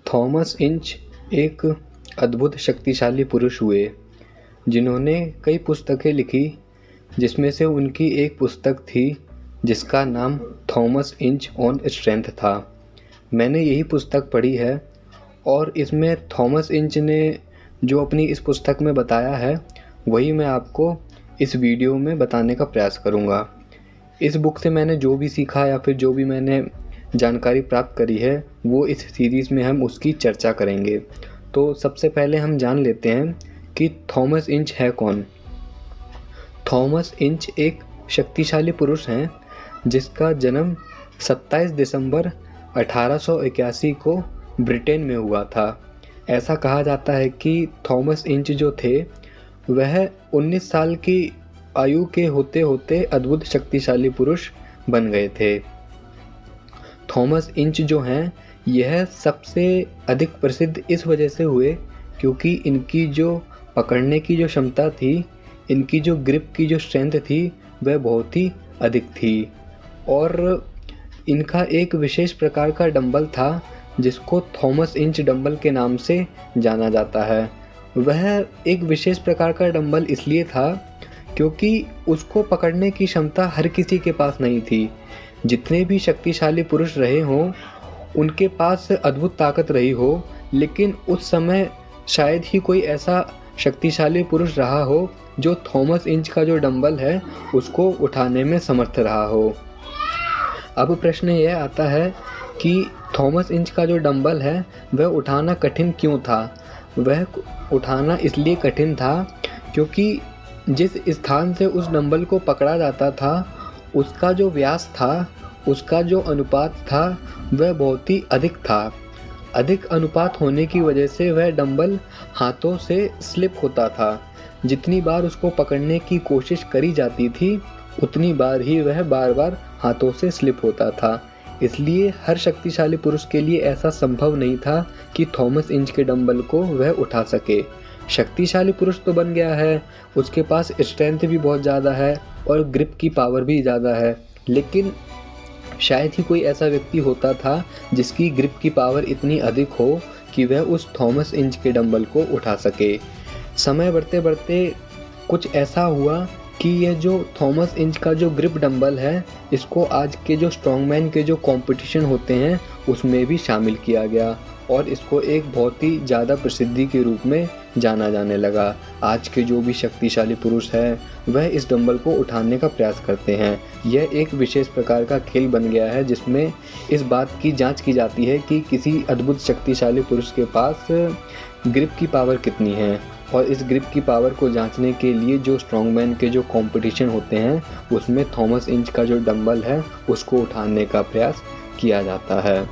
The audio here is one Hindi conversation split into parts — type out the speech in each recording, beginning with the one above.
थॉमस इंच एक अद्भुत शक्तिशाली पुरुष हुए जिन्होंने कई पुस्तकें लिखी, जिसमें से उनकी एक पुस्तक थी जिसका नाम थॉमस इंच ऑन स्ट्रेंथ था। मैंने यही पुस्तक पढ़ी है और इसमें थॉमस इंच ने जो अपनी इस पुस्तक में बताया है वही मैं आपको इस वीडियो में बताने का प्रयास करूँगा। इस बुक से मैंने जो भी सीखा या फिर जो भी मैंने जानकारी प्राप्त करी है वो इस सीरीज़ में हम उसकी चर्चा करेंगे। तो सबसे पहले हम जान लेते हैं कि थॉमस इंच है कौन। थॉमस इंच एक शक्तिशाली पुरुष हैं जिसका जन्म 27 दिसंबर 1881 को ब्रिटेन में हुआ था। ऐसा कहा जाता है कि थॉमस इंच जो थे वह 19 साल की आयु के होते होते अद्भुत शक्तिशाली पुरुष बन गए थे। थॉमस इंच जो हैं यह सबसे अधिक प्रसिद्ध इस वजह से हुए क्योंकि इनकी जो पकड़ने की जो क्षमता थी, इनकी जो ग्रिप की जो स्ट्रेंथ थी वह बहुत ही अधिक थी और इनका एक विशेष प्रकार का डंबल था जिसको थॉमस इंच डंबल के नाम से जाना जाता है। वह एक विशेष प्रकार का डंबल इसलिए था क्योंकि उसको पकड़ने की क्षमता हर किसी के पास नहीं थी। जितने भी शक्तिशाली पुरुष रहे हों उनके पास अद्भुत ताकत रही हो, लेकिन उस समय शायद ही कोई ऐसा शक्तिशाली पुरुष रहा हो जो थॉमस इंच का जो डंबल है उसको उठाने में समर्थ रहा हो। अब प्रश्न यह आता है कि थॉमस इंच का जो डंबल है वह उठाना कठिन क्यों था। वह उठाना इसलिए कठिन था क्योंकि जिस स्थान से उस डंबल को पकड़ा जाता था उसका जो व्यास था, उसका जो अनुपात था वह बहुत ही अधिक था। अधिक अनुपात होने की वजह से वह डंबल हाथों से स्लिप होता था। जितनी बार उसको पकड़ने की कोशिश करी जाती थी उतनी बार ही वह बार बार हाथों से स्लिप होता था। इसलिए हर शक्तिशाली पुरुष के लिए ऐसा संभव नहीं था कि थॉमस इंच के डंबल को वह उठा सके। शक्तिशाली पुरुष तो बन गया है, उसके पास स्ट्रेंथ भी बहुत ज़्यादा है और ग्रिप की पावर भी ज़्यादा है, लेकिन शायद ही कोई ऐसा व्यक्ति होता था जिसकी ग्रिप की पावर इतनी अधिक हो कि वह उस थॉमस इंच के डंबल को उठा सके। समय बढ़ते बढ़ते कुछ ऐसा हुआ कि यह जो थॉमस इंच का जो ग्रिप डंबल है इसको आज के जो स्ट्रॉन्गमैन के जो कंपटीशन होते हैं उसमें भी शामिल किया गया और इसको एक बहुत ही ज़्यादा प्रसिद्धि के रूप में जाना जाने लगा। आज के जो भी शक्तिशाली पुरुष हैं वह इस डंबल को उठाने का प्रयास करते हैं। यह एक विशेष प्रकार का खेल बन गया है जिसमें इस बात की जांच की जाती है कि किसी अद्भुत शक्तिशाली पुरुष के पास ग्रिप की पावर कितनी है और इस ग्रिप की पावर को जांचने के लिए जो स्ट्रॉन्गमैन के जो कंपटीशन होते हैं उसमें थॉमस इंच का जो डंबल है उसको उठाने का प्रयास किया जाता है।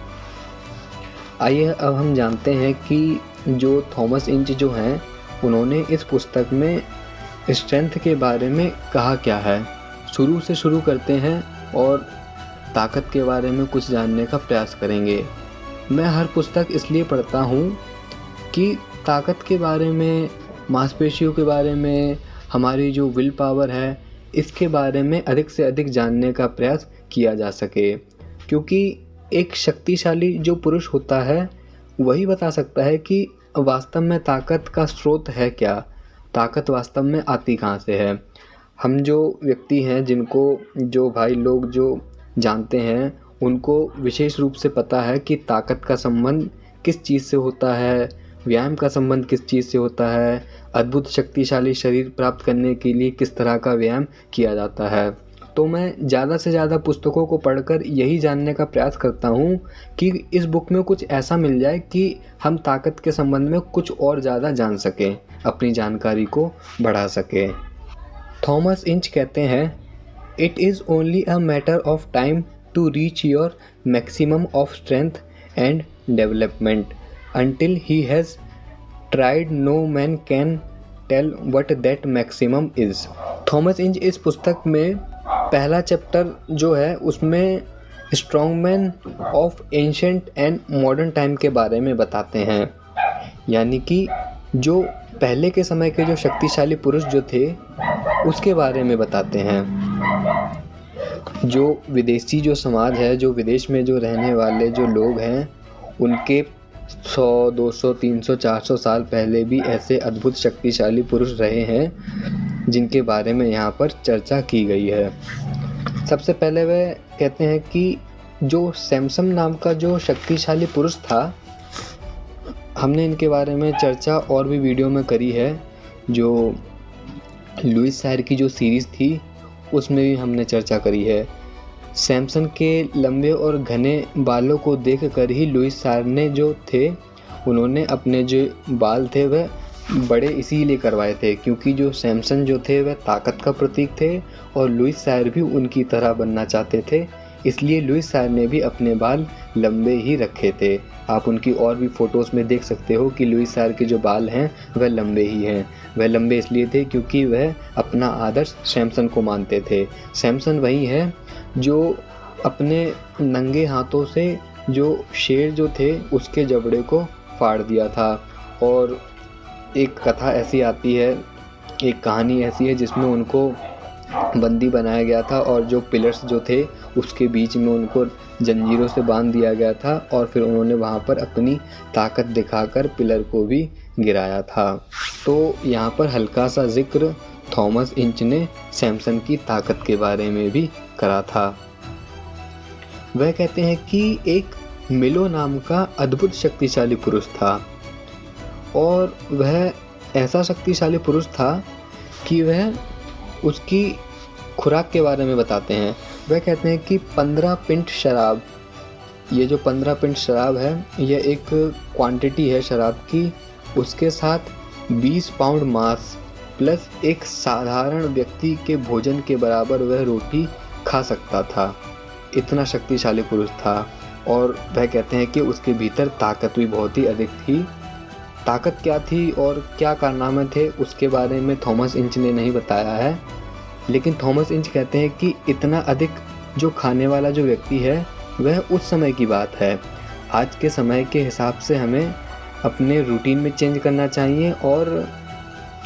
आइए अब हम जानते हैं कि जो थॉमस इंच जो हैं उन्होंने इस पुस्तक में स्ट्रेंथ के बारे में कहा क्या है। शुरू से शुरू करते हैं और ताकत के बारे में कुछ जानने का प्रयास करेंगे। मैं हर पुस्तक इसलिए पढ़ता हूँ कि ताकत के बारे में, मांसपेशियों के बारे में, हमारी जो विल पावर है इसके बारे में अधिक से अधिक जानने का प्रयास किया जा सके, क्योंकि एक शक्तिशाली जो पुरुष होता है वही बता सकता है कि वास्तव में ताकत का स्रोत है क्या, ताकत वास्तव में आती कहाँ से है। हम जो व्यक्ति हैं जिनको जो भाई लोग जो जानते हैं उनको विशेष रूप से पता है कि ताकत का संबंध किस चीज़ से होता है, व्यायाम का संबंध किस चीज़ से होता है, अद्भुत शक्तिशाली शरीर प्राप्त करने के लिए किस तरह का व्यायाम किया जाता है। तो मैं ज़्यादा से ज़्यादा पुस्तकों को पढ़कर यही जानने का प्रयास करता हूँ कि इस बुक में कुछ ऐसा मिल जाए कि हम ताकत के संबंध में कुछ और ज़्यादा जान सकें, अपनी जानकारी को बढ़ा सकें। थॉमस इंच कहते हैं, it is only a matter of time to reach your maximum of strength and development until he has tried no man can tell what that maximum is। Thomas inch इस पुस्तक में पहला चैप्टर जो है उसमें strongman of ancient and modern time के बारे में बताते हैं, यानी कि जो पहले के समय के जो शक्तिशाली पुरुष जो थे उसके बारे में बताते हैं। जो विदेशी जो समाज है, जो विदेश में जो रहने वाले जो लोग हैं, उनके 100, 200, 300, 400 साल पहले भी ऐसे अद्भुत शक्तिशाली पुरुष रहे हैं जिनके बारे में यहाँ पर चर्चा की गई है। सबसे पहले वह कहते हैं कि जो सैमसन नाम का जो शक्तिशाली पुरुष था, हमने इनके बारे में चर्चा और भी वीडियो में करी है। जो लुईस सायर की जो सीरीज़ थी उसमें भी हमने चर्चा करी है। सैमसन के लंबे और घने बालों को देखकर ही लुईस सायर ने जो थे, उन्होंने अपने जो बाल थे वह बड़े इसीलिए करवाए थे क्योंकि जो सैमसन जो थे वह ताकत का प्रतीक थे और लुईस सायर भी उनकी तरह बनना चाहते थे। इसलिए लुईस सायर ने भी अपने बाल लंबे ही रखे थे। आप उनकी और भी फ़ोटोज़ में देख सकते हो कि लुईस सायर के जो बाल हैं वह लंबे ही हैं। वह लंबे इसलिए थे क्योंकि वह अपना आदर्श सैमसन को मानते थे। सैमसन वही है जो अपने नंगे हाथों से जो शेर जो थे उसके जबड़े को फाड़ दिया था। और एक कथा ऐसी आती है, एक कहानी ऐसी है जिसमें उनको बंदी बनाया गया था और जो पिलर्स जो थे उसके बीच में उनको जंजीरों से बांध दिया गया था और फिर उन्होंने वहाँ पर अपनी ताकत दिखाकर पिलर को भी गिराया था। तो यहाँ पर हल्का सा जिक्र थॉमस इंच ने सैमसन की ताकत के बारे में भी करा था। वह कहते हैं कि एक मिलो नाम का अद्भुत शक्तिशाली पुरुष था और वह ऐसा शक्तिशाली पुरुष था कि वह उसकी खुराक के बारे में बताते हैं। वह कहते हैं कि 15 पिंट शराब, ये जो 15 पिंट शराब है यह एक क्वांटिटी है शराब की, उसके साथ 20 पाउंड मांस प्लस एक साधारण व्यक्ति के भोजन के बराबर वह रोटी खा सकता था। इतना शक्तिशाली पुरुष था। और वह कहते हैं कि उसके भीतर ताकत भी बहुत ही अधिक थी। ताकत क्या थी और क्या कारनामे थे उसके बारे में थॉमस इंच ने नहीं बताया है, लेकिन थॉमस इंच कहते हैं कि इतना अधिक जो खाने वाला जो व्यक्ति है वह उस समय की बात है। आज के समय के हिसाब से हमें अपने रूटीन में चेंज करना चाहिए और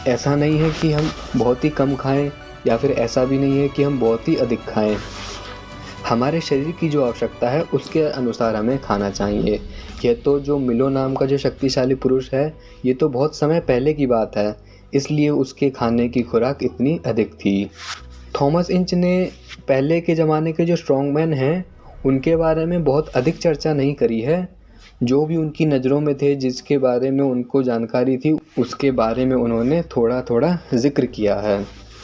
ऐसा नहीं है कि हम बहुत ही कम खाएं या फिर ऐसा भी नहीं है कि हम बहुत ही अधिक खाएं। हमारे शरीर की जो आवश्यकता है उसके अनुसार हमें खाना चाहिए। यह तो जो मिलो नाम का जो शक्तिशाली पुरुष है ये तो बहुत समय पहले की बात है, इसलिए उसके खाने की खुराक इतनी अधिक थी। थॉमस इंच ने पहले के ज़माने के जो स्ट्रॉन्गमैन हैं उनके बारे में बहुत अधिक चर्चा नहीं करी है। जो भी उनकी नज़रों में थे, जिसके बारे में उनको जानकारी थी, उसके बारे में उन्होंने थोड़ा थोड़ा जिक्र किया है।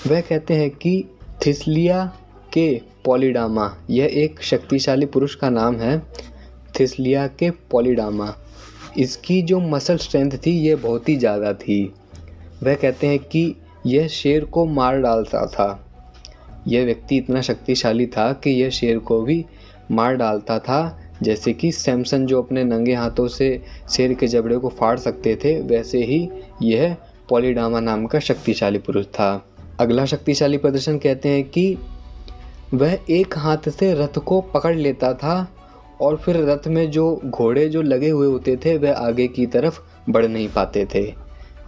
वह कहते हैं कि थिस्लिया के पॉलीडामा, यह एक शक्तिशाली पुरुष का नाम है। थिस्लिया के पॉलीडामा, इसकी जो मसल स्ट्रेंथ थी ये बहुत ही ज़्यादा थी। वह कहते हैं कि यह शेर को मार डालता था। यह व्यक्ति इतना शक्तिशाली था कि यह शेर को भी मार डालता था। जैसे कि सैमसन जो अपने नंगे हाथों से शेर के जबड़े को फाड़ सकते थे, वैसे ही यह पॉलीडामा नाम का शक्तिशाली पुरुष था। अगला शक्तिशाली प्रदर्शन कहते हैं कि वह एक हाथ से रथ को पकड़ लेता था और फिर रथ में जो घोड़े जो लगे हुए होते थे वह आगे की तरफ बढ़ नहीं पाते थे।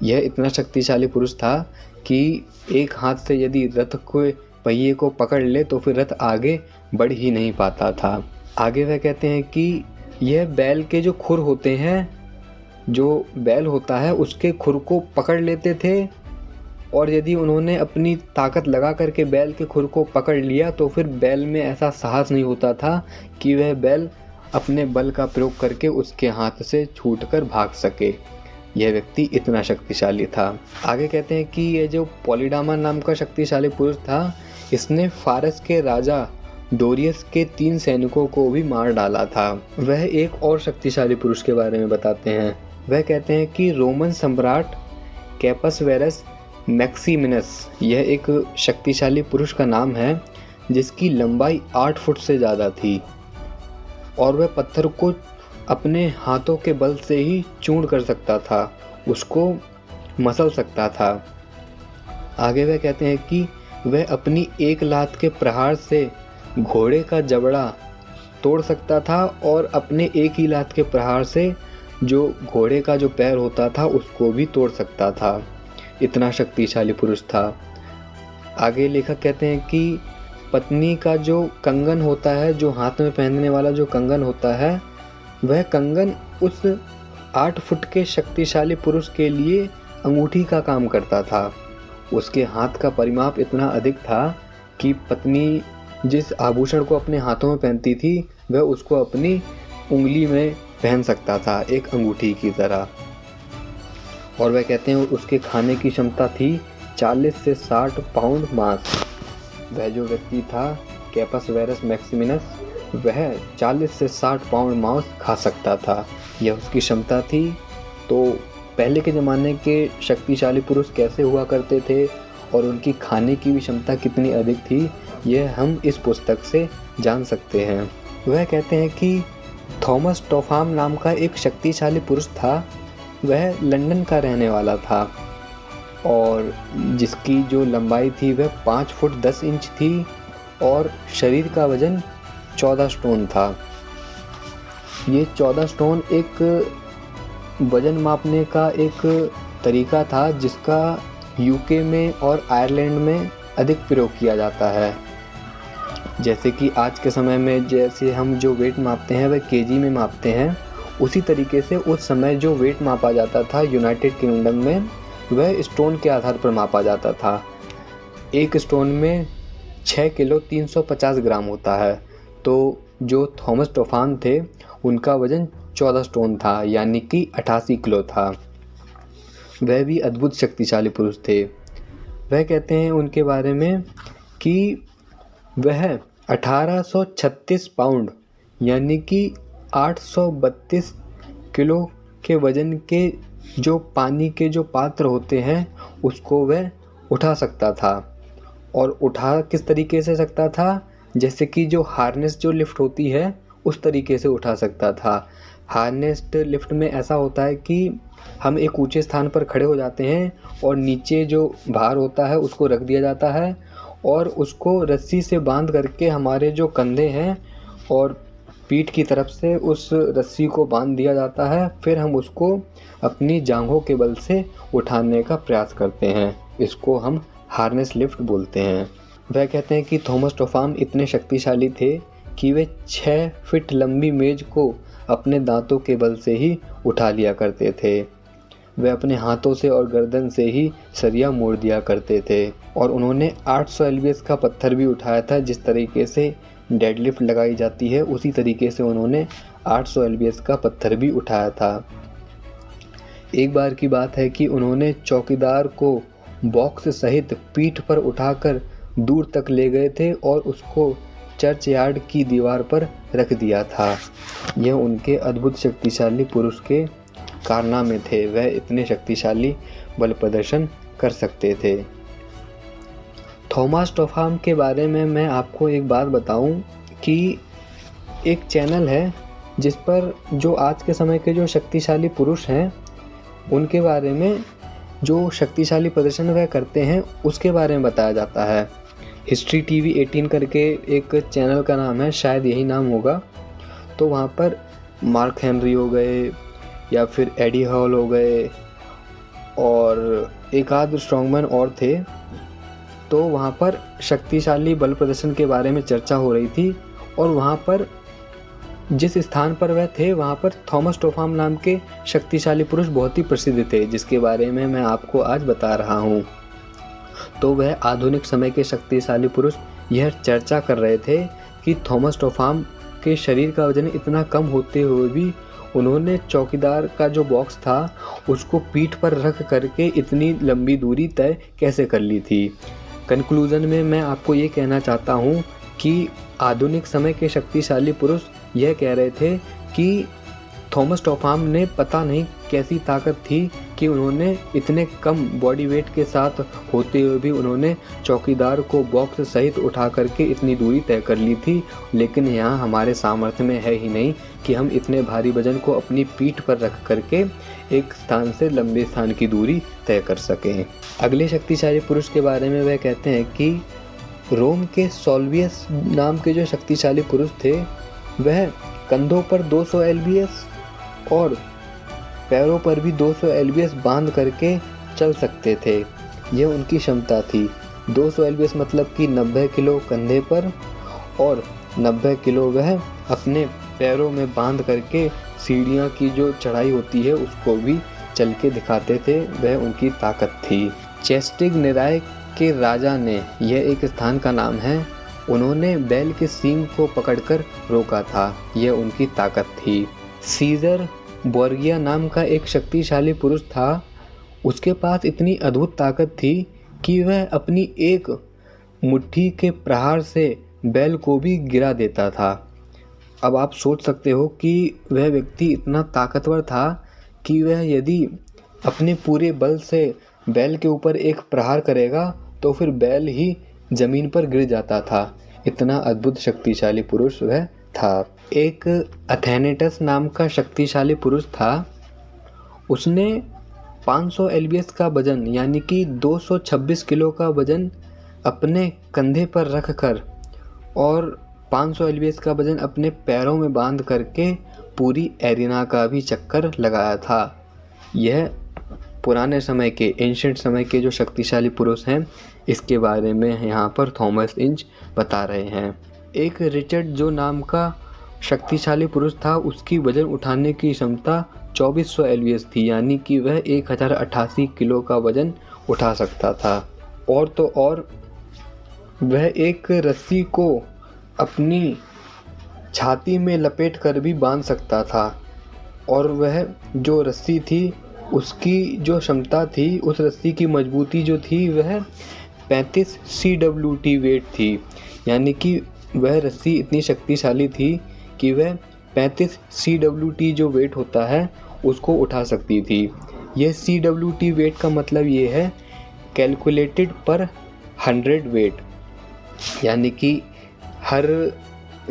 यह इतना शक्तिशाली पुरुष था कि एक हाथ से यदि रथ के पहिए को पकड़ ले तो फिर रथ आगे बढ़ ही नहीं पाता था। आगे वह कहते हैं कि यह बैल के जो खुर होते हैं, जो बैल होता है उसके खुर को पकड़ लेते थे और यदि उन्होंने अपनी ताकत लगा करके बैल के खुर को पकड़ लिया तो फिर बैल में ऐसा साहस नहीं होता था कि वह बैल अपने बल का प्रयोग करके उसके हाथ से छूटकर भाग सके। यह व्यक्ति इतना शक्तिशाली था। आगे कहते हैं कि यह जो पॉलीडामा नाम का शक्तिशाली पुरुष था, इसने फारस के राजा डोरियस के 3 सैनिकों को भी मार डाला था। वह एक और शक्तिशाली पुरुष के बारे में बताते हैं। वह कहते हैं कि रोमन सम्राट कैपस वेरस मैक्सिमिनस, यह एक शक्तिशाली पुरुष का नाम है जिसकी लंबाई 8 फुट से ज़्यादा थी और वह पत्थर को अपने हाथों के बल से ही चूर्ण कर सकता था, उसको मसल सकता था। आगे वह कहते हैं कि वह अपनी एक लात के प्रहार से घोड़े का जबड़ा तोड़ सकता था और अपने एक ही लात के प्रहार से जो घोड़े का जो पैर होता था उसको भी तोड़ सकता था। इतना शक्तिशाली पुरुष था। आगे लेखक कहते हैं कि पत्नी का जो कंगन होता है, जो हाथ में पहनने वाला जो कंगन होता है, वह कंगन उस 8 फुट के शक्तिशाली पुरुष के लिए अंगूठी का काम करता था। उसके हाथ का परिमाप इतना अधिक था कि पत्नी जिस आभूषण को अपने हाथों में पहनती थी वह उसको अपनी उंगली में पहन सकता था, एक अंगूठी की तरह। और वह कहते हैं उसके खाने की क्षमता थी 40 से 60 पाउंड मांस। वह जो व्यक्ति था कैपस वेरस मैक्सिमिनस, वह 40 से 60 पाउंड मांस खा सकता था, यह उसकी क्षमता थी। तो पहले के ज़माने के शक्तिशाली पुरुष कैसे हुआ करते थे और उनकी खाने की भी क्षमता कितनी अधिक थी, यह हम इस पुस्तक से जान सकते हैं। वह कहते हैं कि थॉमस टॉफाम नाम का एक शक्तिशाली पुरुष था। वह लंदन का रहने वाला था और जिसकी जो लंबाई थी वह 5 फुट 10 इंच थी और शरीर का वजन 14 स्टोन था। ये 14 स्टोन एक वजन मापने का एक तरीका था जिसका यूके में और आयरलैंड में अधिक प्रयोग किया जाता है। जैसे कि आज के समय में जैसे हम जो वेट मापते हैं वह केजी में मापते हैं, उसी तरीके से उस समय जो वेट मापा जाता था यूनाइटेड किंगडम में वह स्टोन के आधार पर मापा जाता था। एक स्टोन में 6 किलो 350 ग्राम होता है। तो जो थॉमस टॉफाम थे उनका वजन 14 स्टोन था, यानी कि 88 किलो था। वह भी अद्भुत शक्तिशाली पुरुष थे। वह कहते हैं उनके बारे में कि वह 1836 पाउंड यानी कि 832 किलो के वजन के जो पानी के जो पात्र होते हैं उसको वह उठा सकता था। और उठा किस तरीके से सकता था, जैसे कि जो हार्नेस जो लिफ्ट होती है उस तरीके से उठा सकता था। हार्नेस्ड लिफ्ट में ऐसा होता है कि हम एक ऊंचे स्थान पर खड़े हो जाते हैं और नीचे जो भार होता है उसको रख दिया जाता है और उसको रस्सी से बांध करके हमारे जो कंधे हैं और पीठ की तरफ से उस रस्सी को बांध दिया जाता है। फिर हम उसको अपनी जांघों के बल से उठाने का प्रयास करते हैं। इसको हम हार्नेस लिफ्ट बोलते हैं। वह कहते हैं कि थॉमस टॉफाम इतने शक्तिशाली थे कि वे 6 फीट लंबी मेज को अपने दांतों के बल से ही उठा लिया करते थे। वे अपने हाथों से और गर्दन से ही सरिया मोड़ दिया करते थे। और उन्होंने 800 एलबीएस का पत्थर भी उठाया था। जिस तरीके से डेडलिफ्ट लगाई जाती है उसी तरीके से उन्होंने 800 एलबीएस का पत्थर भी उठाया था। एक बार की बात है कि उन्होंने चौकीदार को बॉक्स सहित पीठ पर उठाकर दूर तक ले गए थे और उसको चर्च यार्ड की दीवार पर रख दिया था। यह उनके अद्भुत शक्तिशाली पुरुष के कारनामे थे। वह इतने शक्तिशाली बल प्रदर्शन कर सकते थे। थॉमस टॉफाम के बारे में मैं आपको एक बात बताऊं कि एक चैनल है जिस पर जो आज के समय के जो शक्तिशाली पुरुष हैं उनके बारे में जो शक्तिशाली प्रदर्शन वह करते हैं उसके बारे में बताया जाता है। हिस्ट्री टीवी 18 करके एक चैनल का नाम है, शायद यही नाम होगा। तो वहाँ पर मार्क हेनरी हो गए या फिर एडी हॉल हो गए और एक आध स्ट्रॉन्गमैन और थे। तो वहाँ पर शक्तिशाली बल प्रदर्शन के बारे में चर्चा हो रही थी और वहाँ पर जिस स्थान पर वह थे वहाँ पर थॉमस टॉफाम नाम के शक्तिशाली पुरुष बहुत ही प्रसिद्ध थे, जिसके बारे में मैं आपको आज बता रहा हूँ। तो वह आधुनिक समय के शक्तिशाली पुरुष यह चर्चा कर रहे थे कि थॉमस टॉफाम के शरीर का वजन इतना कम होते हुए भी उन्होंने चौकीदार का जो बॉक्स था उसको पीठ पर रख करके इतनी लंबी दूरी तय कैसे कर ली थी। कंक्लूजन में मैं आपको ये कहना चाहता हूँ कि आधुनिक समय के शक्तिशाली पुरुष यह कह रहे थे कि थॉमस टॉफाम ने पता नहीं कैसी ताकत थी कि उन्होंने इतने कम बॉडी वेट के साथ होते हुए भी उन्होंने चौकीदार को बॉक्स सहित उठा करके इतनी दूरी तय कर ली थी। लेकिन यहाँ हमारे सामर्थ्य में है ही नहीं कि हम इतने भारी वजन को अपनी पीठ पर रख करके एक स्थान से लंबे स्थान की दूरी तय कर सकें। अगले शक्तिशाली पुरुष के बारे में वह कहते हैं कि रोम के सोल्वियस नाम के जो शक्तिशाली पुरुष थे वह कंधों पर 200 एलबीएस और पैरों पर भी 200 एलबीएस बांध करके चल सकते थे। यह उनकी क्षमता थी। 200 एलबीएस मतलब कि 90 किलो कंधे पर और 90 किलो वह अपने पैरों में बांध करके सीढ़ियाँ की जो चढ़ाई होती है उसको भी चल के दिखाते थे, वह उनकी ताकत थी। चेस्टिग निराय के राजा ने, यह एक स्थान का नाम है, उन्होंने बैल के सींग को पकड़कर रोका था, यह उनकी ताकत थी। सीजर बोर्गिया नाम का एक शक्तिशाली पुरुष था, उसके पास इतनी अद्भुत ताकत थी कि वह अपनी एक मुट्ठी के प्रहार से बैल को भी गिरा देता था। अब आप सोच सकते हो कि वह व्यक्ति इतना ताकतवर था कि वह यदि अपने पूरे बल से बैल के ऊपर एक प्रहार करेगा तो फिर बैल ही जमीन पर गिर जाता था। इतना अद्भुत शक्तिशाली पुरुष वह था। एक एथेनेटस नाम का शक्तिशाली पुरुष था, उसने 500 एलबीएस का वजन यानी कि 226 किलो का वजन अपने कंधे पर रख कर और 500 एलबीएस का वजन अपने पैरों में बांध करके पूरी एरिना का भी चक्कर लगाया था। यह पुराने समय के, एंशिएंट समय के जो शक्तिशाली पुरुष हैं, इसके बारे में यहाँ पर थॉमस इंच बता रहे हैं। एक रिचर्ड जो नाम का शक्तिशाली पुरुष था, उसकी वजन उठाने की क्षमता 2400 एलबीएस थी, यानी कि वह 1088 किलो का वजन उठा सकता था। और तो और वह एक रस्सी को अपनी छाती में लपेट कर भी बांध सकता था, और वह जो रस्सी थी उसकी जो क्षमता थी, उस रस्सी की मजबूती जो थी वह 35 CWT वेट थी, यानी कि वह रस्सी इतनी शक्तिशाली थी कि वह 35 CWT जो वेट होता है उसको उठा सकती थी। यह CWT वेट का मतलब ये है कैलकुलेटेड पर 100 वेट, यानी कि हर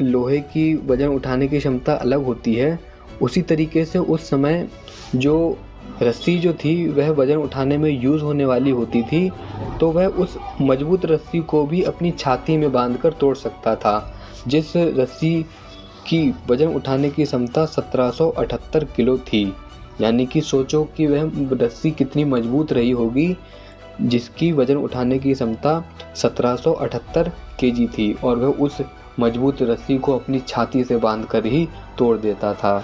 लोहे की वजन उठाने की क्षमता अलग होती है। उसी तरीके से उस समय जो रस्सी जो थी वह वजन उठाने में यूज़ होने वाली होती थी, तो वह उस मजबूत रस्सी को भी अपनी छाती में बांधकर तोड़ सकता था, जिस रस्सी की वजन उठाने की क्षमता 1778 किलो थी। यानी कि सोचो कि वह रस्सी कितनी मजबूत रही होगी जिसकी वजन उठाने की क्षमता 1778 केजी थी, और वह उस मजबूत रस्सी को अपनी छाती से बांधकर ही तोड़ देता था।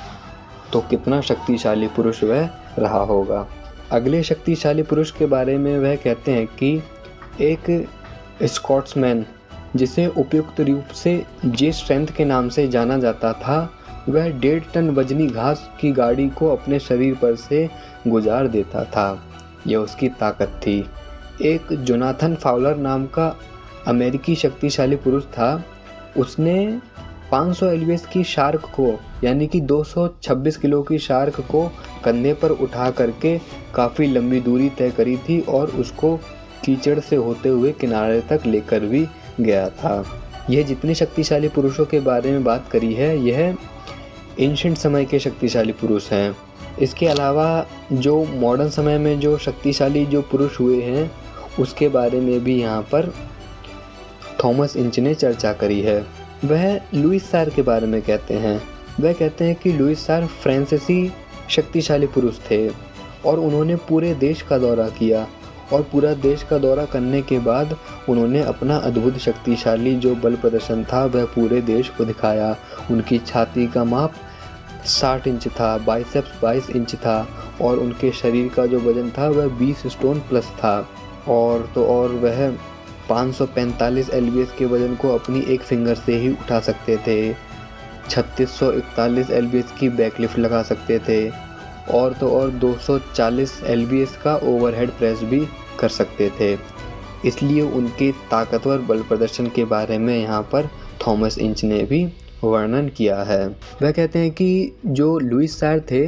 तो कितना शक्तिशाली पुरुष वह रहा होगा। अगले शक्तिशाली पुरुष के बारे में वह कहते हैं कि एक स्कॉट्समैन, जिसे उपयुक्त रूप से जे स्ट्रेंथ के नाम से जाना जाता था, वह 1.5 टन वजनी घास की गाड़ी को अपने शरीर पर से गुजार देता था। यह उसकी ताकत थी। एक जोनाथन फाउलर नाम का अमेरिकी शक्तिशाली पुरुष था, उसने 500 एलबीएस की शार्क को, यानी कि 226 किलो की शार्क को कंधे पर उठा करके काफ़ी लंबी दूरी तय करी थी और उसको कीचड़ से होते हुए किनारे तक लेकर भी गया था। यह जितने शक्तिशाली पुरुषों के बारे में बात करी है, यह एंशिएंट समय के शक्तिशाली पुरुष हैं। इसके अलावा जो मॉडर्न समय में जो शक्तिशाली जो पुरुष हुए हैं, उसके बारे में भी यहाँ पर थॉमस इंच ने चर्चा करी है। वह लुईस सार के बारे में कहते हैं। वह कहते हैं कि लुईस सार फ्रांसीसी शक्तिशाली पुरुष थे और उन्होंने पूरे देश का दौरा किया, और पूरा देश का दौरा करने के बाद उन्होंने अपना अद्भुत शक्तिशाली जो बल प्रदर्शन था वह पूरे देश को दिखाया। उनकी छाती का माप 60 इंच था, बाइसेप्स 22 इंच था, और उनके शरीर का जो वजन था वह 20 स्टोन प्लस था। और तो और वह 545 एलबीएस के वजन को अपनी एक फिंगर से ही उठा सकते थे, 3641 एलबीएस की बैकलिफ्ट लगा सकते थे, और तो और 240 एलबीएस का ओवरहेड प्रेस भी कर सकते थे। इसलिए उनके ताकतवर बल प्रदर्शन के बारे में यहाँ पर थॉमस इंच ने भी वर्णन किया है। वह कहते हैं कि जो लुईस सार थे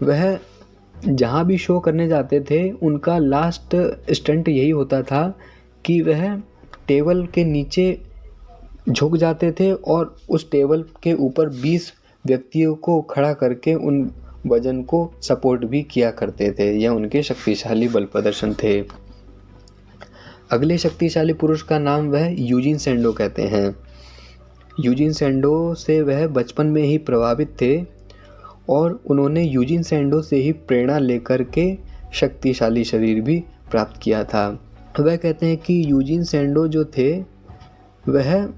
वह जहाँ भी शो करने जाते थे, उनका लास्ट स्टंट यही होता था कि वह टेबल के नीचे झुक जाते थे और उस टेबल के ऊपर 20 व्यक्तियों को खड़ा करके उन वजन को सपोर्ट भी किया करते थे। यह उनके शक्तिशाली बल प्रदर्शन थे। अगले शक्तिशाली पुरुष का नाम वह यूजीन सैंडो कहते हैं। यूजीन सैंडो से वह बचपन में ही प्रभावित थे और उन्होंने यूजीन सैंडो से ही प्रेरणा लेकर के शक्तिशाली शरीर भी प्राप्त किया था। वह कहते हैं कि यूजीन सैंडो जो थे वह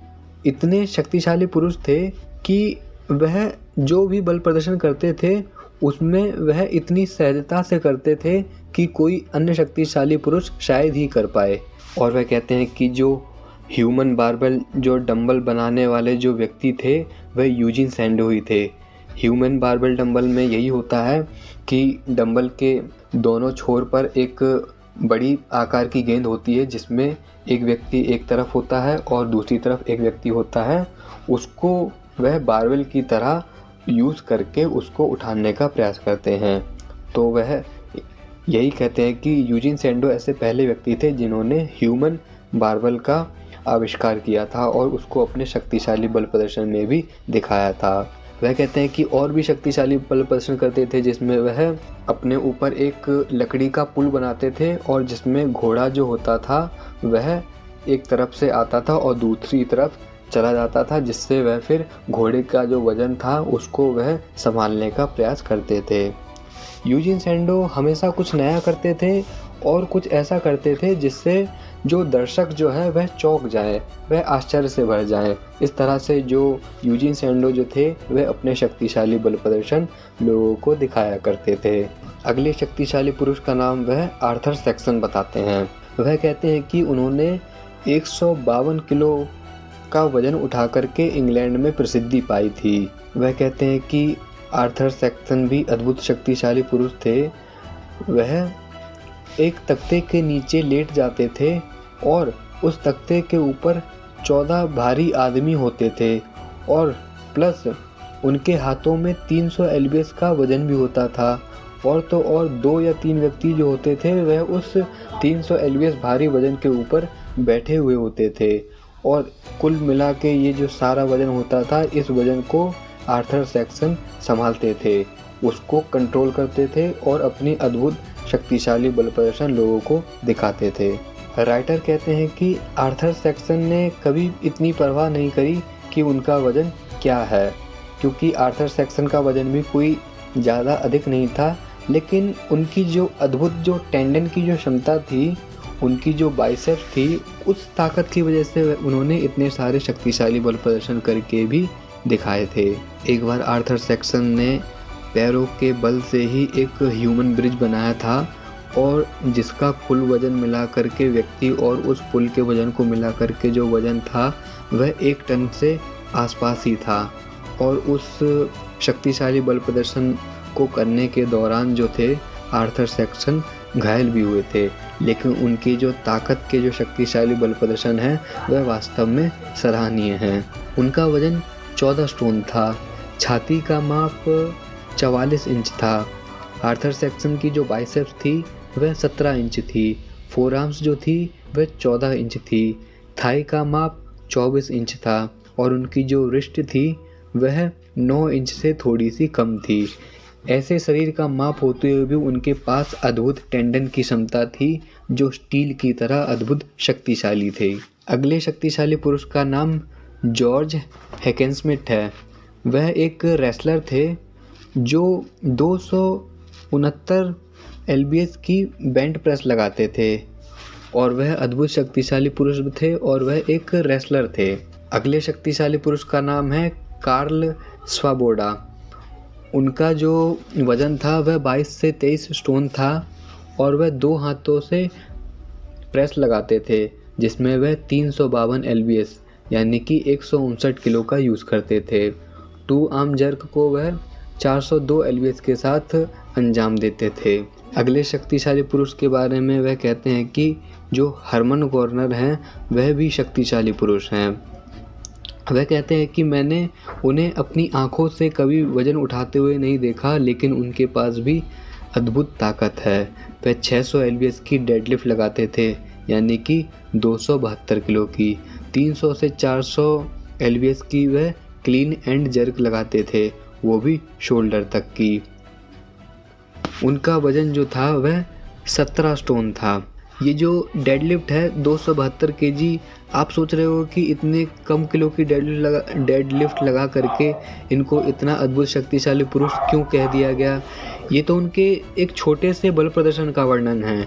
इतने शक्तिशाली पुरुष थे कि वह जो भी बल प्रदर्शन करते थे उसमें वह इतनी सहजता से करते थे कि कोई अन्य शक्तिशाली पुरुष शायद ही कर पाए। और वह कहते हैं कि जो ह्यूमन बारबेल जो डंबल बनाने वाले जो व्यक्ति थे वह यूजीन सैंडो ही थे। ह्यूमन बारबेल डंबल में यही होता है कि डंबल के दोनों छोर पर एक बड़ी आकार की गेंद होती है जिसमें एक व्यक्ति एक तरफ होता है और दूसरी तरफ एक व्यक्ति होता है। उसको वह बारबेल की तरह यूज़ करके उसको उठाने का प्रयास करते हैं। तो वह यही कहते हैं कि यूजीन सैंडो ऐसे पहले व्यक्ति थे जिन्होंने ह्यूमन बारबेल का आविष्कार किया था और उसको अपने शक्तिशाली बल प्रदर्शन में भी दिखाया था। वह कहते हैं कि और भी शक्तिशाली बल प्रदर्शन करते थे जिसमें वह अपने ऊपर एक लकड़ी का पुल बनाते थे और जिसमें घोड़ा जो होता था वह एक तरफ से आता था और दूसरी तरफ चला जाता था, जिससे वह फिर घोड़े का जो वजन था उसको वह संभालने का प्रयास करते थे। यूजीन सैंडो हमेशा कुछ नया करते थे और कुछ ऐसा करते थे जिससे जो दर्शक जो है वह चौंक जाए, वह आश्चर्य से भर जाएं। इस तरह से जो यूजीन सैंडो जो थे वह अपने शक्तिशाली बल प्रदर्शन लोगों को दिखाया करते थे। अगले शक्तिशाली पुरुष का नाम वह आर्थर सैक्सन बताते हैं। वह कहते हैं कि उन्होंने 152 किलो का वजन उठा करके इंग्लैंड में प्रसिद्धि पाई थी। वह कहते हैं कि आर्थर सैक्सन भी अद्भुत शक्तिशाली पुरुष थे। वह एक तख्ते के नीचे लेट जाते थे और उस तख्ते के ऊपर 14 भारी आदमी होते थे और प्लस उनके हाथों में 300 एलबीएस का वजन भी होता था। और तो और 2 या 3 व्यक्ति जो होते थे वह उस 300 एलबीएस भारी वजन के ऊपर बैठे हुए होते थे और कुल मिला के ये जो सारा वजन होता था, इस वजन को आर्थर सैक्सन संभालते थे, उसको कंट्रोल करते थे और अपनी अद्भुत शक्तिशाली बल प्रदर्शन लोगों को दिखाते थे। राइटर कहते हैं कि आर्थर सैक्सन ने कभी इतनी परवाह नहीं करी कि उनका वजन क्या है, क्योंकि आर्थर सैक्सन का वजन भी कोई ज़्यादा अधिक नहीं था, लेकिन उनकी जो अद्भुत जो टेंडन की जो क्षमता थी, उनकी जो बाइसेप्स थी, उस ताकत की वजह से उन्होंने इतने सारे शक्तिशाली बल प्रदर्शन करके भी दिखाए थे। एक बार आर्थर सैक्सन ने पैरों के बल से ही एक ह्यूमन ब्रिज बनाया था और जिसका कुल वजन मिला करके व्यक्ति और उस पुल के वजन को मिला करके जो वजन था वह 1 टन से आसपास ही था। और उस शक्तिशाली बल प्रदर्शन को करने के दौरान जो थे आर्थर सैक्सन घायल भी हुए थे, लेकिन उनकी जो ताकत के जो शक्तिशाली बल प्रदर्शन है वह वास्तव में सराहनीय है। उनका वजन 14 स्टोन था, छाती का माप 44 इंच था। आर्थर सैक्सन की जो बाइसेप्स थी वह 17 इंच थी, फोरआर्म्स जो थी वह 14 इंच थी, थाई का माप 24 इंच था और उनकी जो रिस्ट थी वह 9 इंच से थोड़ी सी कम थी। ऐसे शरीर का माप होते हुए भी उनके पास अद्भुत टेंडन की क्षमता थी जो स्टील की तरह अद्भुत शक्तिशाली थे। अगले शक्तिशाली पुरुष का नाम जॉर्ज हैकेनस्मिथ है। वह एक रेसलर थे जो 269 एलबीएस की बेंच प्रेस लगाते थे और वह अद्भुत शक्तिशाली पुरुष थे और वह एक रेसलर थे। अगले शक्तिशाली पुरुष का नाम है कार्ल स्वाबोडा। उनका जो वज़न था वह 22 से 23 स्टोन था और वह 2 हाथों से प्रेस लगाते थे, जिसमें वह 352 एलबीएस यानी कि 159 किलो का यूज़ करते थे। 2 आर्म जर्क को वह 402 एलबीएस के साथ अंजाम देते थे। अगले शक्तिशाली पुरुष के बारे में वह कहते हैं कि जो हरमन गॉर्नर हैं वह भी शक्तिशाली पुरुष हैं। वह कहते हैं कि मैंने उन्हें अपनी आँखों से कभी वज़न उठाते हुए नहीं देखा, लेकिन उनके पास भी अद्भुत ताकत है। वह 600 एलबीएस की डेडलिफ्ट लगाते थे यानी कि 272 किलो की, 300 से 400 एलबीएस की वह क्लीन एंड जर्क लगाते थे, वो भी शोल्डर तक की। उनका वज़न जो था वह 17 स्टोन था। ये जो डेडलिफ्ट है 272 केजी, आप सोच रहे हो कि इतने कम किलो की डेडलिफ्ट लगा करके इनको इतना अद्भुत शक्तिशाली पुरुष क्यों कह दिया गया। ये तो उनके एक छोटे से बल प्रदर्शन का वर्णन है।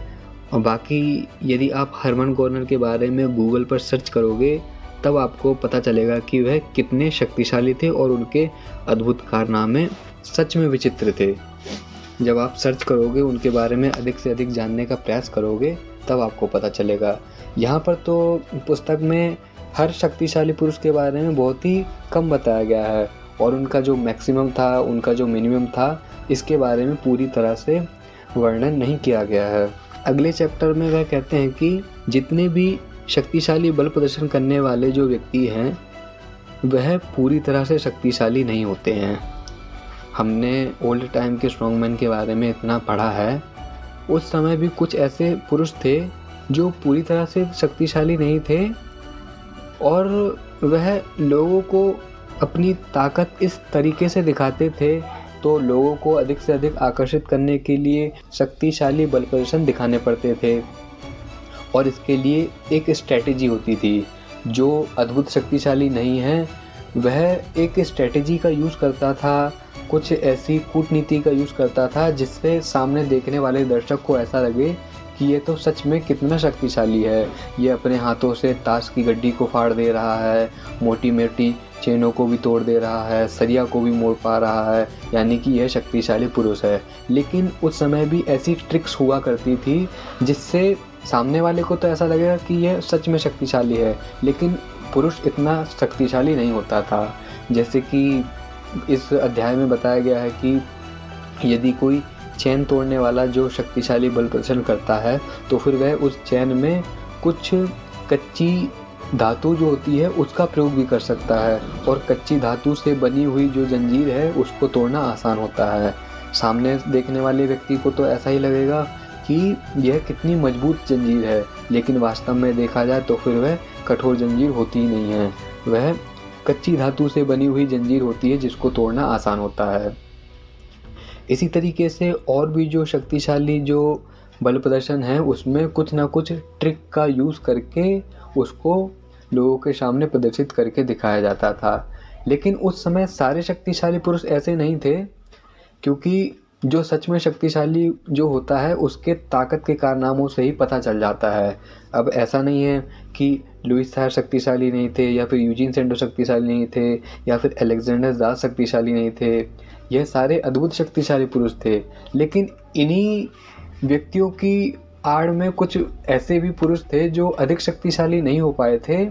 और बाकी यदि आप हरमन गॉर्नर के बारे में गूगल पर सर्च करोगे तब आपको पता चलेगा कि वह कितने शक्तिशाली थे और उनके अद्भुत कारनामे सच में विचित्र थे। जब आप सर्च करोगे, उनके बारे में अधिक से अधिक जानने का प्रयास करोगे, तब आपको पता चलेगा। यहाँ पर तो पुस्तक में हर शक्तिशाली पुरुष के बारे में बहुत ही कम बताया गया है और उनका जो मैक्सिमम था, उनका जो मिनिमम था, इसके बारे में पूरी तरह से वर्णन नहीं किया गया है। अगले चैप्टर में वह कहते हैं कि जितने भी शक्तिशाली बल प्रदर्शन करने वाले जो व्यक्ति हैं, वह पूरी तरह से शक्तिशाली नहीं होते हैं। हमने ओल्ड टाइम के स्ट्रॉन्गमैन के बारे में इतना पढ़ा है, उस समय भी कुछ ऐसे पुरुष थे जो पूरी तरह से शक्तिशाली नहीं थे और वह लोगों को अपनी ताकत इस तरीके से दिखाते थे, तो लोगों को अधिक से अधिक आकर्षित करने के लिए शक्तिशाली बल प्रदर्शन दिखाने पड़ते थे और इसके लिए एक स्ट्रैटेजी होती थी। जो अद्भुत शक्तिशाली नहीं है, वह एक स्ट्रैटेजी का यूज़ करता था, कुछ ऐसी कूटनीति का यूज़ करता था जिससे सामने देखने वाले दर्शक को ऐसा लगे कि ये तो सच में कितना शक्तिशाली है। ये अपने हाथों से ताश की गड्डी को फाड़ दे रहा है, मोटी मोटी चेनों को भी तोड़ दे रहा है, सरिया को भी मोड़ पा रहा है, यानी कि यह शक्तिशाली पुरुष है। लेकिन उस समय भी ऐसी ट्रिक्स हुआ करती थी जिससे सामने वाले को तो ऐसा लगेगा कि यह सच में शक्तिशाली है, लेकिन पुरुष इतना शक्तिशाली नहीं होता था। जैसे कि इस अध्याय में बताया गया है कि यदि कोई चैन तोड़ने वाला जो शक्तिशाली बल प्रदर्शन करता है, तो फिर वह उस चैन में कुछ कच्ची धातु जो होती है उसका प्रयोग भी कर सकता है और कच्ची धातु से बनी हुई जो जंजीर है उसको तोड़ना आसान होता है। सामने देखने वाले व्यक्ति को तो ऐसा ही लगेगा कि यह कितनी मजबूत जंजीर है, लेकिन वास्तव में देखा जाए तो फिर वह कठोर जंजीर होती ही नहीं है, वह कच्ची धातु से बनी हुई जंजीर होती है जिसको तोड़ना आसान होता है। इसी तरीके से और भी जो शक्तिशाली जो बल प्रदर्शन है, उसमें कुछ ना कुछ ट्रिक का यूज़ करके उसको लोगों के सामने प्रदर्शित करके दिखाया जाता था। लेकिन उस समय सारे शक्तिशाली पुरुष ऐसे नहीं थे, क्योंकि जो सच में शक्तिशाली जो होता है उसके ताकत के कारनामों से ही पता चल जाता है। अब ऐसा नहीं है कि लुईस थायर शक्तिशाली नहीं थे, या फिर यूजीन सेंडो शक्तिशाली नहीं थे, या फिर अलेक्जेंडर ज़ास शक्तिशाली नहीं थे। यह सारे अद्भुत शक्तिशाली पुरुष थे, लेकिन इन्हीं व्यक्तियों की आड़ में कुछ ऐसे भी पुरुष थे जो अधिक शक्तिशाली नहीं हो पाए थे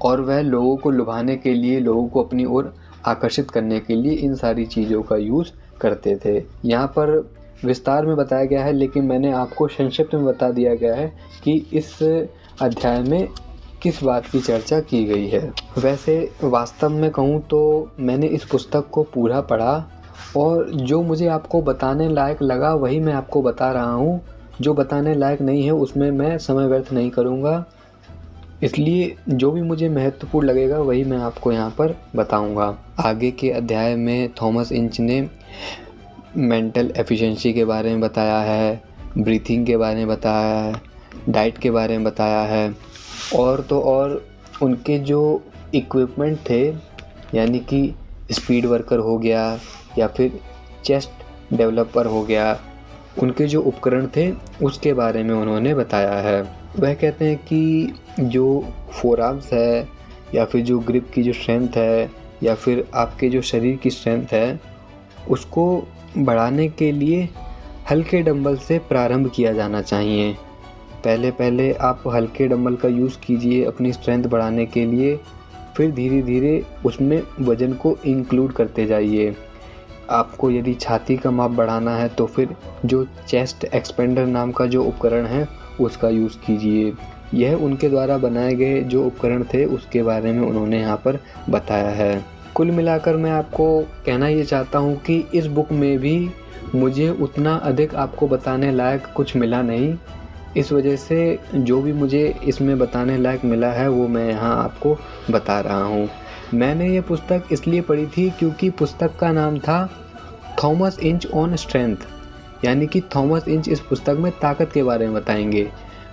और वह लोगों को लुभाने के लिए, लोगों को अपनी ओर आकर्षित करने के लिए इन सारी चीज़ों का यूज़ करते थे। यहाँ पर विस्तार में बताया गया है, लेकिन मैंने आपको संक्षिप्त में बता दिया गया है कि इस अध्याय में किस बात की चर्चा की गई है। वैसे वास्तव में कहूँ तो मैंने इस पुस्तक को पूरा पढ़ा और जो मुझे आपको बताने लायक लगा वही मैं आपको बता रहा हूँ। जो बताने लायक नहीं है उसमें मैं समय व्यर्थ नहीं करूँगा, इसलिए जो भी मुझे महत्वपूर्ण लगेगा वही मैं आपको यहाँ पर बताऊँगा। आगे के अध्याय में थॉमस इंच ने मेंटल एफिशिएंसी के बारे में बताया है, ब्रीथिंग के बारे में बताया है, डाइट के बारे में बताया है और तो और उनके जो इक्विपमेंट थे, यानी कि स्पीड वर्कर हो गया या फिर चेस्ट डेवलपर हो गया, उनके जो उपकरण थे उसके बारे में उन्होंने बताया है। वह कहते हैं कि जो फोरआर्म्स है या फिर जो ग्रिप की जो स्ट्रेंथ है या फिर आपके जो शरीर की स्ट्रेंथ है, उसको बढ़ाने के लिए हल्के डंबल से प्रारंभ किया जाना चाहिए। पहले आप हल्के डंबल का यूज़ कीजिए अपनी स्ट्रेंथ बढ़ाने के लिए, फिर धीरे धीरे उसमें वज़न को इंक्लूड करते जाइए। आपको यदि छाती का माप बढ़ाना है तो फिर जो चेस्ट एक्सपेंडर नाम का जो उपकरण है उसका यूज़ कीजिए। यह उनके द्वारा बनाए गए जो उपकरण थे उसके बारे में उन्होंने यहाँ पर बताया है। कुल मिलाकर मैं आपको कहना ये चाहता हूँ कि इस बुक में भी मुझे उतना अधिक आपको बताने लायक कुछ मिला नहीं। इस वजह से जो भी मुझे इसमें बताने लायक मिला है वो मैं यहाँ आपको बता रहा हूँ। मैंने ये पुस्तक इसलिए पढ़ी थी क्योंकि पुस्तक का नाम था थॉमस इंच ऑन स्ट्रेंथ, यानी कि थॉमस इंच इस पुस्तक में ताकत के बारे में बताएंगे।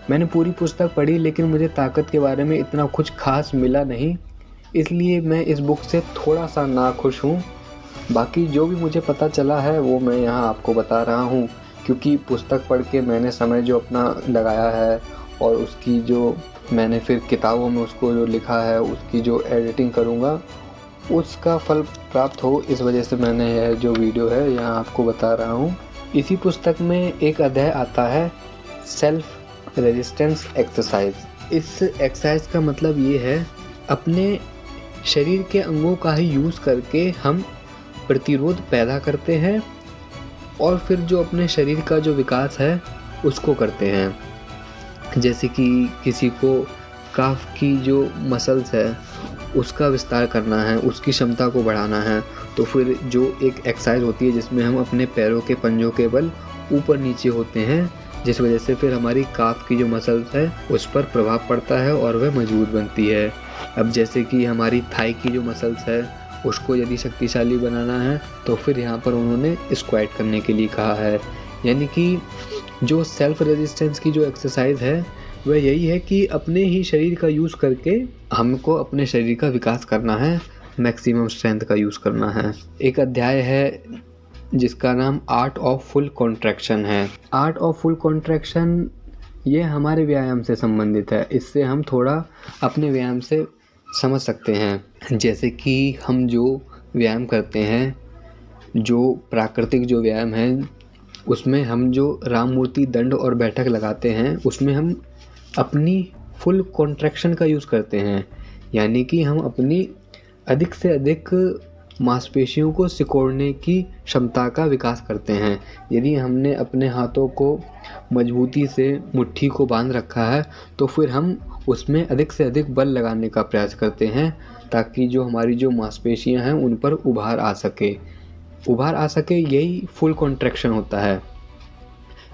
मैंने पूरी पुस्तक पढ़ी लेकिन मुझे ताकत के बारे में इतना कुछ खास मिला नहीं, इसलिए मैं इस बुक से थोड़ा सा नाखुश हूँ। बाकी जो भी मुझे पता चला है वो मैं यहाँ आपको बता रहा हूँ, क्योंकि पुस्तक पढ़ के मैंने समय जो अपना लगाया है और उसकी जो मैंने फिर किताबों में उसको जो लिखा है उसकी जो एडिटिंग करूँगा उसका फल प्राप्त हो, इस वजह से मैंने यह जो वीडियो है यहाँ आपको बता रहा हूँ। इसी पुस्तक में एक अध्याय आता है सेल्फ रेजिस्टेंस एक्सरसाइज। इस एक्सरसाइज का मतलब ये है अपने शरीर के अंगों का ही यूज़ करके हम प्रतिरोध पैदा करते हैं और फिर जो अपने शरीर का जो विकास है उसको करते हैं। जैसे कि किसी को काफ की जो मसल्स है उसका विस्तार करना है, उसकी क्षमता को बढ़ाना है, तो फिर जो एक एक्सरसाइज होती है जिसमें हम अपने पैरों के पंजों के बल ऊपर नीचे होते हैं, जिस वजह से फिर हमारी काफ की जो मसल्स है उस पर प्रभाव पड़ता है और वह मजबूत बनती है। अब जैसे कि हमारी थाई की जो मसल्स है उसको यदि शक्तिशाली बनाना है तो फिर यहाँ पर उन्होंने स्क्वाट करने के लिए कहा है। यानी कि जो सेल्फ रेजिस्टेंस की जो एक्सरसाइज है वह यही है कि अपने ही शरीर का यूज़ करके हमको अपने शरीर का विकास करना है, मैक्सिमम स्ट्रेंथ का यूज़ करना है। एक अध्याय है जिसका नाम आर्ट ऑफ फुल कॉन्ट्रैक्शन है। आर्ट ऑफ फुल कॉन्ट्रैक्शन ये हमारे व्यायाम से संबंधित है, इससे हम थोड़ा अपने व्यायाम से समझ सकते हैं। जैसे कि हम जो व्यायाम करते हैं, जो प्राकृतिक जो व्यायाम है उसमें हम जो राम मूर्ति दंड और बैठक लगाते हैं उसमें हम अपनी फुल कॉन्ट्रैक्शन का यूज़ करते हैं। यानी कि हम अपनी अधिक से अधिक मांसपेशियों को सिकोड़ने की क्षमता का विकास करते हैं। यदि हमने अपने हाथों को मजबूती से मुट्ठी को बांध रखा है तो फिर हम उसमें अधिक से अधिक बल लगाने का प्रयास करते हैं ताकि जो हमारी जो मांसपेशियां हैं उन पर उभार आ सके। यही फुल कॉन्ट्रैक्शन होता है।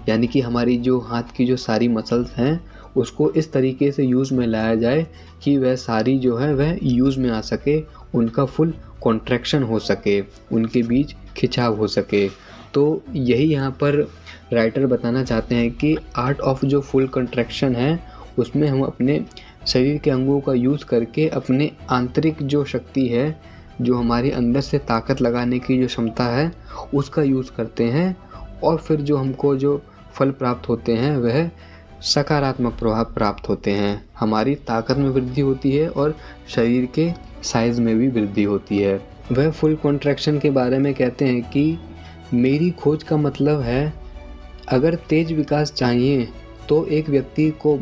यानी कि हमारी जो हाथ की जो सारी मसल्स हैं उसको इस तरीके से यूज़ में लाया जाए कि वह सारी जो है वह यूज़ में आ सके, उनका फुल कॉन्ट्रैक्शन हो सके, उनके बीच खिंचाव हो सके। तो यही यहाँ पर राइटर बताना चाहते हैं कि आर्ट ऑफ जो फुल कॉन्ट्रैक्शन है उसमें हम अपने शरीर के अंगों का यूज़ करके अपने आंतरिक जो शक्ति है, जो हमारे अंदर से ताकत लगाने की जो क्षमता है उसका यूज़ करते हैं और फिर जो हमको जो फल प्राप्त होते हैं वह सकारात्मक प्रभाव प्राप्त होते हैं। हमारी ताकत में वृद्धि होती है और शरीर के साइज़ में भी वृद्धि होती है। वह फुल कॉन्ट्रैक्शन के बारे में कहते हैं कि मेरी खोज का मतलब है अगर तेज विकास चाहिए तो एक व्यक्ति को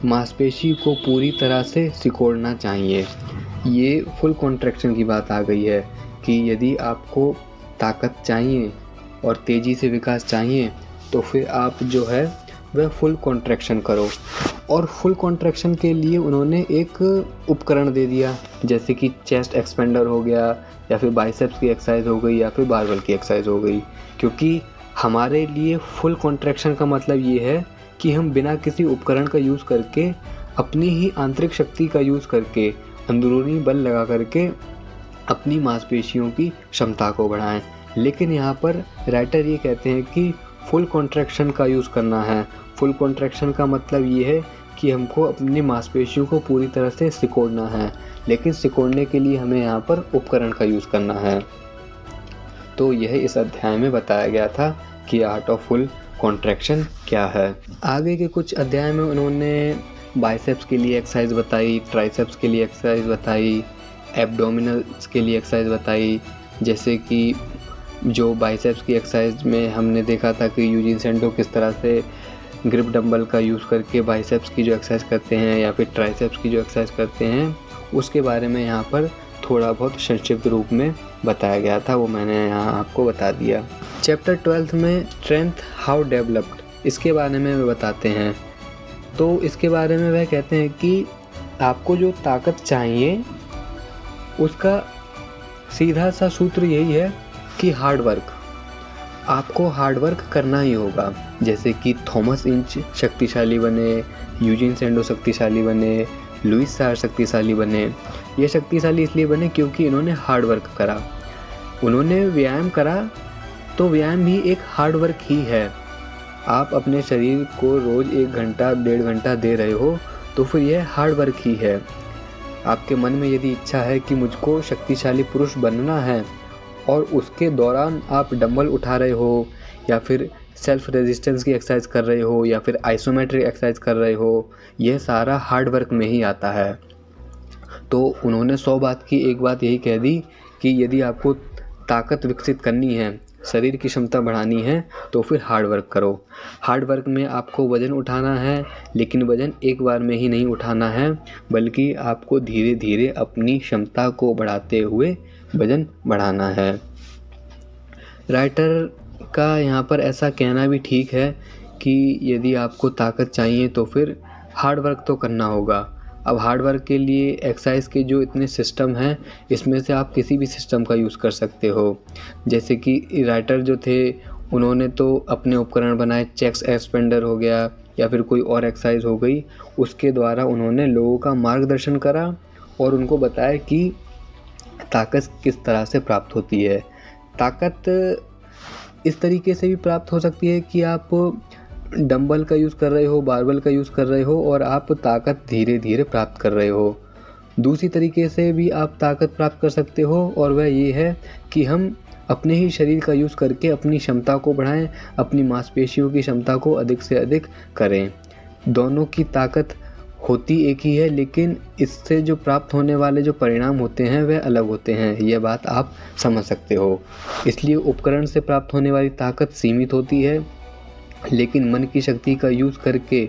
मांसपेशी को पूरी तरह से सिकोड़ना चाहिए। ये फुल कॉन्ट्रैक्शन की बात आ गई है कि यदि आपको ताकत चाहिए और तेज़ी से विकास चाहिए तो फिर आप जो है वह फुल कॉन्ट्रैक्शन करो। और फुल कॉन्ट्रैक्शन के लिए उन्होंने एक उपकरण दे दिया, जैसे कि चेस्ट एक्सपेंडर हो गया या फिर बाइसेप्स की एक्सरसाइज हो गई या फिर बारबल की एक्सरसाइज हो गई। क्योंकि हमारे लिए फुल कॉन्ट्रैक्शन का मतलब ये है कि हम बिना किसी उपकरण का यूज़ करके अपनी ही आंतरिक शक्ति का यूज़ करके अंदरूनी बल लगा करके अपनी मांसपेशियों की क्षमता को बढ़ाएं। लेकिन यहाँ पर राइटर ये कहते हैं कि फुल कॉन्ट्रैक्शन का यूज़ करना है। फुल कॉन्ट्रैक्शन का मतलब ये है कि हमको अपनी मांसपेशियों को पूरी तरह से सिकोड़ना है, लेकिन सिकोड़ने के लिए हमें यहाँ पर उपकरण का यूज़ करना है। तो यह इस अध्याय में बताया गया था कि आर्ट ऑफ फुल कॉन्ट्रैक्शन क्या है। आगे के कुछ अध्याय में उन्होंने बाइसेप्स के लिए एक्सरसाइज बताई, ट्राइसेप्स के लिए एक्सरसाइज बताई, एब्डोमिनल्स के लिए एक्सरसाइज बताई। जैसे कि जो बाइसेप्स की एक्सरसाइज में हमने देखा था कि यूजीन सेंडो किस तरह से ग्रिप डंबल का यूज़ करके बाइसेप्स की जो एक्सरसाइज करते हैं या फिर ट्राइसेप्स की जो एक्सरसाइज करते हैं, उसके बारे में यहाँ पर थोड़ा बहुत संक्षिप्त रूप में बताया गया था, वो मैंने यहाँ आपको बता दिया। चैप्टर 12 में स्ट्रेंथ हाउ डेवलप्ड, इसके बारे में वे बताते हैं। तो इसके बारे में वह कहते हैं कि आपको जो ताकत चाहिए उसका सीधा सा सूत्र यही है कि हार्ड वर्क, आपको हार्ड वर्क करना ही होगा। जैसे कि थॉमस इंच शक्तिशाली बने, यूजीन सेंडो शक्तिशाली बने, लुइस सार शक्तिशाली बने। ये शक्तिशाली इसलिए बने क्योंकि इन्होंने हार्ड वर्क करा, उन्होंने व्यायाम करा। तो व्यायाम भी एक हार्ड वर्क ही है। आप अपने शरीर को रोज़ 1 घंटा 1.5 घंटा दे रहे हो तो फिर यह हार्ड वर्क ही है। आपके मन में यदि इच्छा है कि मुझको शक्तिशाली पुरुष बनना है और उसके दौरान आप डंबल उठा रहे हो या फिर सेल्फ रेजिस्टेंस की एक्सरसाइज कर रहे हो या फिर आइसोमेट्रिक एक्सरसाइज कर रहे हो, यह सारा हार्ड वर्क में ही आता है। तो उन्होंने 100 बात की एक बात यही कह दी कि यदि आपको ताकत विकसित करनी है, शरीर की क्षमता बढ़ानी है, तो फिर हार्ड वर्क करो। हार्ड वर्क में आपको वज़न उठाना है, लेकिन वज़न एक बार में ही नहीं उठाना है, बल्कि आपको धीरे धीरे अपनी क्षमता को बढ़ाते हुए वज़न बढ़ाना है। राइटर का यहाँ पर ऐसा कहना भी ठीक है कि यदि आपको ताकत चाहिए तो फिर हार्ड वर्क तो करना होगा। अब हार्ड वर्क के लिए एक्सरसाइज के जो इतने सिस्टम हैं, इसमें से आप किसी भी सिस्टम का यूज़ कर सकते हो। जैसे कि राइटर जो थे उन्होंने तो अपने उपकरण बनाए, चेस्ट एक्सपेंडर हो गया या फिर कोई और एक्सरसाइज हो गई, उसके द्वारा उन्होंने लोगों का मार्गदर्शन करा और उनको बताया कि ताकत किस तरह से प्राप्त होती है। ताकत इस तरीके से भी प्राप्त हो सकती है कि आप डंबल का यूज़ कर रहे हो, बारबल का यूज़ कर रहे हो और आप ताकत धीरे धीरे प्राप्त कर रहे हो। दूसरी तरीके से भी आप ताकत प्राप्त कर सकते हो और वह ये है कि हम अपने ही शरीर का यूज़ करके अपनी क्षमता को बढ़ाएं, अपनी मांसपेशियों की क्षमता को अधिक से अधिक करें। दोनों की ताकत होती एक ही है, लेकिन इससे जो प्राप्त होने वाले जो परिणाम होते हैं वह अलग होते हैं। यह बात आप समझ सकते हो। इसलिए उपकरण से प्राप्त होने वाली ताकत सीमित होती है, लेकिन मन की शक्ति का यूज़ करके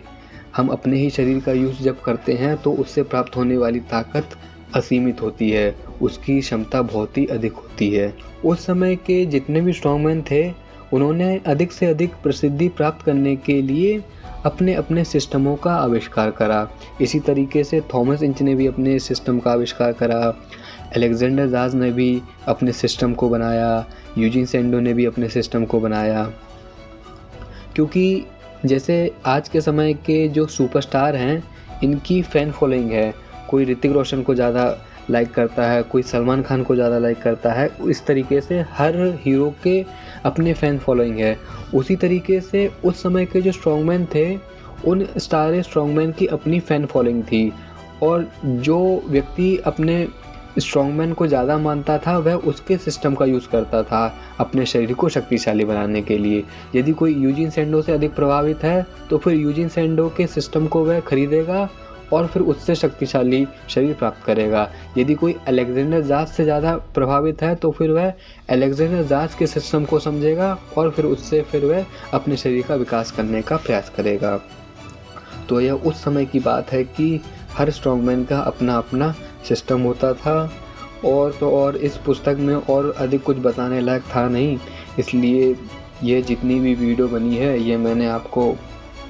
हम अपने ही शरीर का यूज़ जब करते हैं तो उससे प्राप्त होने वाली ताकत असीमित होती है, उसकी क्षमता बहुत ही अधिक होती है। उस समय के जितने भी स्ट्रॉन्गमैन थे, उन्होंने अधिक से अधिक प्रसिद्धि प्राप्त करने के लिए अपने अपने सिस्टमों का आविष्कार करा। इसी तरीके से थॉमस इंच ने भी अपने सिस्टम का आविष्कार करा, अलेक्जेंडर जाज ने भी अपने सिस्टम को बनाया, यूजीन सैंडो ने भी अपने सिस्टम को बनाया। क्योंकि जैसे आज के समय के जो सुपरस्टार हैं, इनकी फ़ैन फॉलोइंग है। कोई ऋतिक रोशन को ज़्यादा लाइक करता है, कोई सलमान खान को ज़्यादा लाइक करता है। इस तरीके से हर हीरो के अपने फ़ैन फॉलोइंग है। उसी तरीके से उस समय के जो स्ट्रॉन्गमैन थे, उन सारे स्ट्रॉन्गमैन की अपनी फ़ैन फॉलोइंग थी और जो व्यक्ति अपने स्ट्रॉन्गमैन को ज़्यादा मानता था वह उसके सिस्टम का यूज़ करता था अपने शरीर को शक्तिशाली बनाने के लिए। यदि कोई यूजीन सैंडो से अधिक प्रभावित है तो फिर यूजीन सैंडो के सिस्टम को वह खरीदेगा और फिर उससे शक्तिशाली शरीर प्राप्त करेगा। यदि कोई अलेक्जेंडर जाज से ज़्यादा प्रभावित है तो फिर वह अलेक्जेंडर जाज के सिस्टम को समझेगा और फिर उससे फिर वह अपने शरीर का विकास करने का प्रयास करेगा। तो यह उस समय की बात है कि हर स्ट्रॉन्गमैन का अपना अपना सिस्टम होता था। और तो और इस पुस्तक में और अधिक कुछ बताने लायक था नहीं, इसलिए ये जितनी भी वीडियो बनी है ये मैंने आपको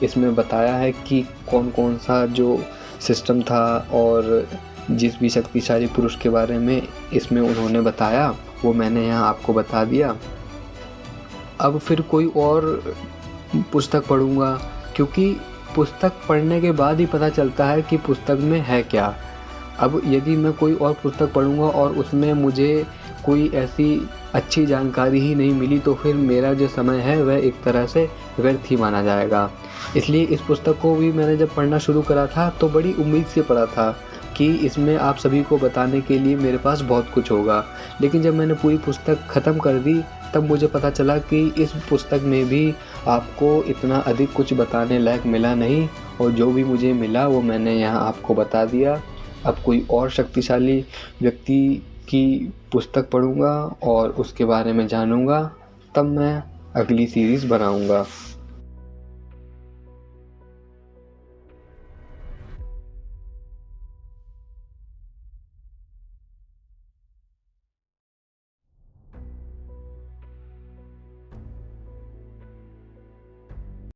इसमें बताया है कि कौन कौन सा जो सिस्टम था और जिस भी शक्तिशाली पुरुष के बारे में इसमें उन्होंने बताया वो मैंने यहाँ आपको बता दिया। अब फिर कोई और पुस्तक पढ़ूँगा, क्योंकि पुस्तक पढ़ने के बाद ही पता चलता है कि पुस्तक में है क्या। अब यदि मैं कोई और पुस्तक पढ़ूँगा और उसमें मुझे कोई ऐसी अच्छी जानकारी ही नहीं मिली तो फिर मेरा जो समय है वह एक तरह से व्यर्थ ही माना जाएगा। इसलिए इस पुस्तक को भी मैंने जब पढ़ना शुरू करा था तो बड़ी उम्मीद से पढ़ा था कि इसमें आप सभी को बताने के लिए मेरे पास बहुत कुछ होगा। लेकिन जब मैंने पूरी पुस्तक ख़त्म कर दी तब मुझे पता चला कि इस पुस्तक में भी आपको इतना अधिक कुछ बताने लायक मिला नहीं, और जो भी मुझे मिला वो मैंने यहाँ आपको बता दिया। अब कोई और शक्तिशाली व्यक्ति की पुस्तक पढ़ूँगा और उसके बारे में जानूँगा, तब मैं अगली सीरीज़ बनाऊँगा।